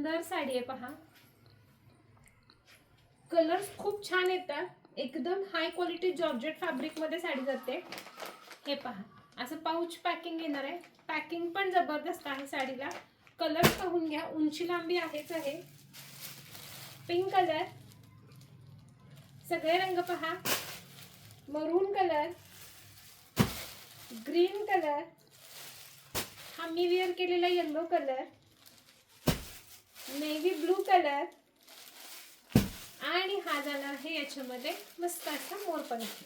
सुंदर साडी आहे पहा. कलर्स खूप छान येतात. एकदम हाय क्वालिटी जॉर्जेट फॅब्रिक मध्ये साडी जाते. हे पहा, असं पाऊच पॅकिंग येणार आहे. पॅकिंग पण जबरदस्त आहे साडीला. कलर पाहून घ्या, उंची लांबी आहेच आहे. पिंक कलर, सगळे रंग पहा. मरून कलर, ग्रीन कलर, हा मी वेअर केलेला yellow colour, navy blue colour आणि हा जाणार आहे याच्यामध्ये मस्त असा मोरपंखी.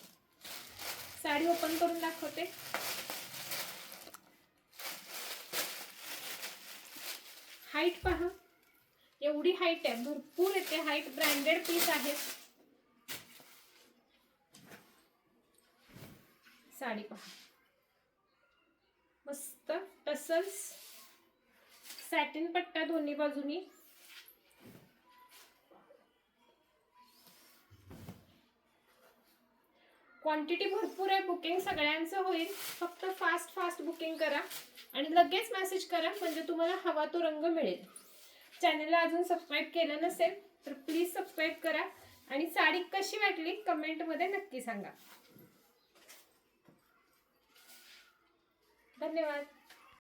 साडी ओपन करून दाखवते. हाईट पहा, एवढी हाईट आहे, भरपूर येते हाईट. ब्रँडेड पीस आहे. साडी पहा, मस्त टसल्स, सॅटिन पट्टा दोन्ही बाजूनी. क्वांटिटी भरपूर आहे. बुकिंग सगळ्यांचं होईल. फक्त फास्ट बुकिंग करा आणि लगेच मेसेज करा, म्हणजे तुम्हाला हवा तो रंग मिळेल. चॅनलला अजून सबस्क्राईब केलं नसेल तर प्लीज सबस्क्राईब करा आणि साडी कशी वाटली कमेंटमध्ये नक्की सांगा. धन्यवाद.